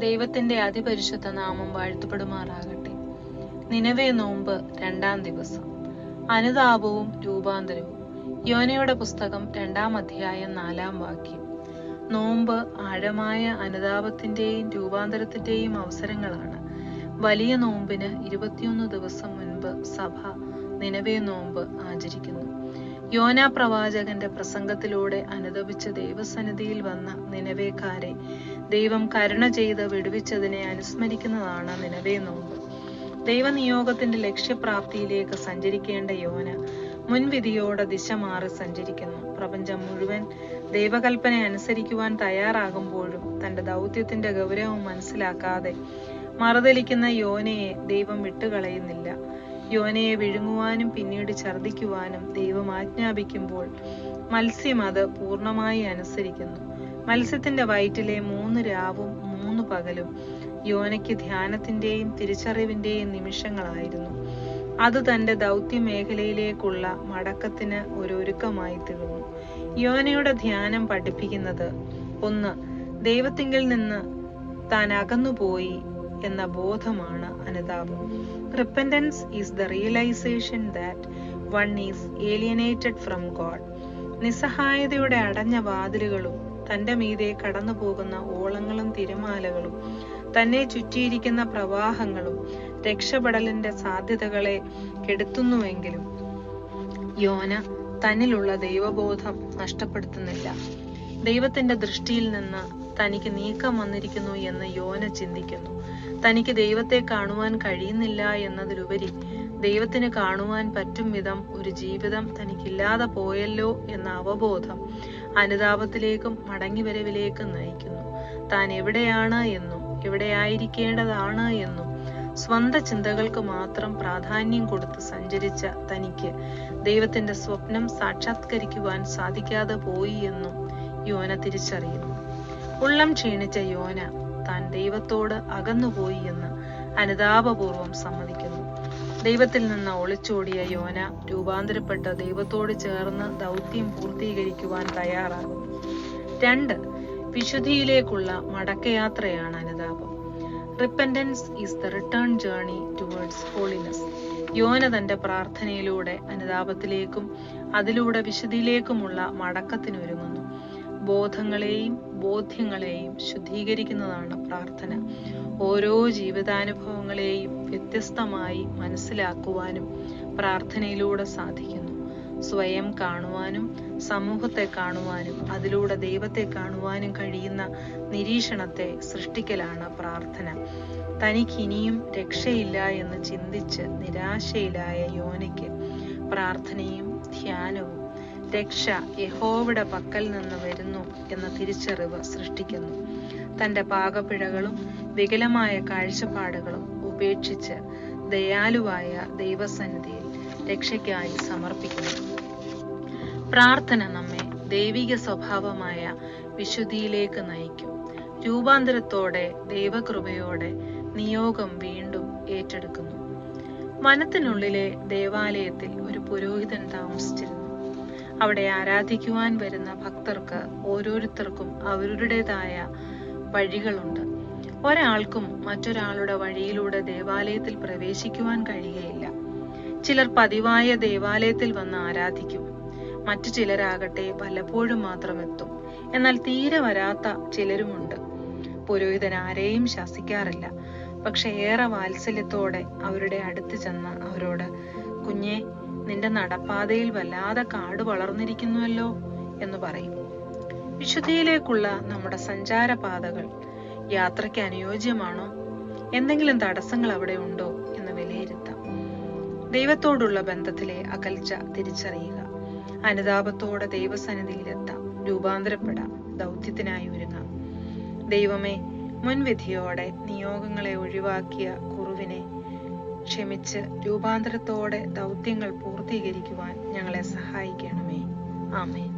ദൈവത്തിന്റെ അതിപരിശുദ്ധ നാമം വാഴ്ത്തപ്പെടുമാറാകട്ടെ. നിനവേ നോമ്പ് 2-ാം ദിവസം. അനുതാപവും രൂപാന്തരവും. യോനയുടെ പുസ്തകം 2-ാം അധ്യായം 4-ാം വാക്യം. നോമ്പ് ആഴമായ അനുതാപത്തിന്റെയും രൂപാന്തരത്തിന്റെയും അവസരങ്ങളാണ്. വലിയ നോമ്പിന് 21 ദിവസം മുൻപ് സഭ നിനവേ നോമ്പ് ആചരിക്കുന്നു. യോന പ്രവാചകന്റെ പ്രസംഗത്തിലൂടെ അനുതപിച്ച ദൈവസന്നിധിയിൽ വന്ന നിനവേക്കാരെ ദൈവം കരുണ ചെയ്ത് വിടുവിച്ചതിനെ അനുസ്മരിക്കുന്നതാണ് നിനവേ നോമ്പ്. ദൈവനിയോഗത്തിന്റെ ലക്ഷ്യപ്രാപ്തിയിലേക്ക് സഞ്ചരിക്കേണ്ട യോന മുൻവിധിയോടെ ദിശ മാറി സഞ്ചരിക്കുന്നു. പ്രപഞ്ചം മുഴുവൻ ദൈവകൽപ്പന അനുസരിക്കുവാൻ തയ്യാറാകുമ്പോഴും തന്റെ ദൗത്യത്തിന്റെ ഗൗരവം മനസ്സിലാക്കാതെ മറുതലിക്കുന്ന യോനയെ ദൈവം വിട്ടുകളയുന്നില്ല. യോനയെ വിഴുങ്ങുവാനും പിന്നീട് ഛർദ്ദിക്കുവാനും ദൈവം ആജ്ഞാപിക്കുമ്പോൾ മത്സ്യം അത് പൂർണ്ണമായി അനുസരിക്കുന്നു. മത്സ്യത്തിന്റെ വയറ്റിലെ 3 രാവും 3 പകലും യോനയ്ക്ക് ധ്യാനത്തിന്റെയും തിരിച്ചറിവിന്റെയും നിമിഷങ്ങളായിരുന്നു. അത് തന്റെ ദൗത്യ മേഖലയിലേക്കുള്ള മടക്കത്തിന് ഒരു ഒരുക്കമായി തീർന്നു. യോനയുടെ ധ്യാനം പഠിപ്പിക്കുന്നത് 1. ദൈവത്തിങ്കിൽ നിന്ന് താൻ അകന്നുപോയി എന്ന ബോധമാണ് അനുതാപം. Repentance is the realization that one is alienated from God. നിസ്സഹായതയുടെ അടഞ്ഞ വാതിലുകളും തന്റെ മീതെ കടന്നു പോകുന്ന ഓളങ്ങളും തിരമാലകളും തന്നെ ചുറ്റിയിരിക്കുന്ന പ്രവാഹങ്ങളും രക്ഷപ്പെടലിന്റെ സാധ്യതകളെ കെടുത്തുന്നുവെങ്കിലും യോന തന്നിലുള്ള ദൈവബോധം നഷ്ടപ്പെടുത്തുന്നില്ല. ദൈവത്തിന്റെ ദൃഷ്ടിയിൽ നിന്ന് തനിക്ക് നീക്കം വന്നിരിക്കുന്നു എന്ന് യോന ചിന്തിക്കുന്നു. തനിക്ക് ദൈവത്തെ കാണുവാൻ കഴിയുന്നില്ല എന്നതിലുപരി ദൈവത്തിന് കാണുവാൻ പറ്റും വിധം ഒരു ജീവിതം തനിക്കില്ലാതെ പോയല്ലോ എന്ന അവബോധം അനുതാപത്തിലേക്കും മടങ്ങിവരവിലേക്കും നയിക്കുന്നു. താൻ എവിടെയാണ് എന്നും എവിടെയായിരിക്കേണ്ടതാണ് എന്നും സ്വന്തം ചിന്തകൾക്ക് മാത്രം പ്രാധാന്യം കൊടുത്ത് സഞ്ചരിച്ച തനിക്ക് ദൈവത്തിന്റെ സ്വപ്നം സാക്ഷാത്കരിക്കുവാൻ സാധിക്കാതെ പോയി എന്നും യോന തിരിച്ചറിയുന്നു. ഉള്ളം ക്ഷീണിച്ച യോന താൻ ദൈവത്തോട് അകന്നുപോയി എന്ന് അനുതാപപൂർവം സമ്മതിക്കുന്നു. ദൈവത്തിൽ നിന്ന് ഒളിച്ചോടിയ യോന രൂപാന്തരപ്പെട്ട് ദൈവത്തോട് ചേർന്ന് ദൗത്യം പൂർത്തീകരിക്കുവാൻ തയ്യാറാകുന്നു. 2. വിശുദ്ധിയിലേക്കുള്ള മടക്കയാത്രയാണ് അനുതാപം. Repentance is the return journey towards holiness. യോന തന്റെ പ്രാർത്ഥനയിലൂടെ അനുതാപത്തിലേക്കും അതിലൂടെ വിശുദ്ധിയിലേക്കുമുള്ള മടക്കത്തിനൊരുങ്ങുന്നു. ബോധങ്ങളെയും ബോധ്യങ്ങളെയും ശുദ്ധീകരിക്കുന്നതാണ് പ്രാർത്ഥന. ഓരോ ജീവിതാനുഭവങ്ങളെയും വ്യത്യസ്തമായി മനസ്സിലാക്കുവാനും പ്രാർത്ഥനയിലൂടെ സാധിക്കുന്നു. സ്വയം കാണുവാനും സമൂഹത്തെ കാണുവാനും അതിലൂടെ ദൈവത്തെ കാണുവാനും കഴിയുന്ന നിരീക്ഷണത്തെ സൃഷ്ടിക്കലാണ് പ്രാർത്ഥന. തനിക്ക് ഇനിയും രക്ഷയില്ല എന്ന് ചിന്തിച്ച് നിരാശയിലായ യോനയ്ക്ക് പ്രാർത്ഥനയും ധ്യാനവും രക്ഷ യഹോവയുടെ പക്കൽ നിന്ന് വരുന്നു എന്ന തിരിച്ചറിവ് സൃഷ്ടിക്കുന്നു. തന്റെ പാകപ്പിഴകളും വികലമായ കാഴ്ചപ്പാടുകളും ഉപേക്ഷിച്ച് ദയാലുവായ ദൈവസന്നിധിയിൽ രക്ഷയ്ക്കായി സമർപ്പിക്കുന്നു. പ്രാർത്ഥന നമ്മെ ദൈവിക സ്വഭാവമായ വിശുദ്ധിയിലേക്ക് നയിക്കും. രൂപാന്തരത്തോടെ ദൈവകൃപയോടെ നിയോഗം വീണ്ടും ഏറ്റെടുക്കുന്നു. വനത്തിനുള്ളിലെ ദേവാലയത്തിൽ ഒരു പുരോഹിതൻ താമസിച്ചിരുന്നു. അവിടെ ആരാധിക്കുവാൻ വരുന്ന ഭക്തർക്ക് ഓരോരുത്തർക്കും അവരുടേതായ വഴികളുണ്ട്. ഒരാൾക്കും മറ്റൊരാളുടെ വഴിയിലൂടെ ദേവാലയത്തിൽ പ്രവേശിക്കുവാൻ കഴിയുകയില്ല. ചിലർ പതിവായ ദേവാലയത്തിൽ വന്ന് ആരാധിക്കും. മറ്റു ചിലരാകട്ടെ വല്ലപ്പോഴും മാത്രം എത്തും. എന്നാൽ തീരെ വരാത്ത ചിലരുമുണ്ട്. പുരോഹിതൻ ആരെയും ശാസിക്കാറില്ല. പക്ഷെ ഏറെ വാത്സല്യത്തോടെ അവരുടെ അടുത്ത് ചെന്ന് അവരോട്, കുഞ്ഞെ, നിന്റെ നടപ്പാതയിൽ വല്ലാതെ കാട് വളർന്നിരിക്കുന്നുവല്ലോ എന്ന് പറയും. വിശുദ്ധിയിലേക്കുള്ള നമ്മുടെ സഞ്ചാരപാതകൾ യാത്രയ്ക്ക് അനുയോജ്യമാണോ? എന്തെങ്കിലും തടസ്സങ്ങൾ അവിടെ ഉണ്ടോ എന്ന് വിലയിരുത്താം. ദൈവത്തോടുള്ള ബന്ധത്തിലെ അകൽച്ച തിരിച്ചറിയുക. അനുതാപത്തോടെ ദൈവസന്നിധിയിലെത്താം. രൂപാന്തരപ്പെടാം. ദൗത്യത്തിനായി ഒരുങ്ങാം. ദൈവമേ, മുൻവിധിയോടെ നിയോഗങ്ങളെ ഒഴിവാക്കിയ കുറുവിനെ ക്ഷമിച്ച് രൂപാന്തരത്തോടെ ദൗത്യങ്ങൾ പൂർത്തീകരിക്കുവാൻ ഞങ്ങളെ സഹായിക്കണമേ. ആമേൻ.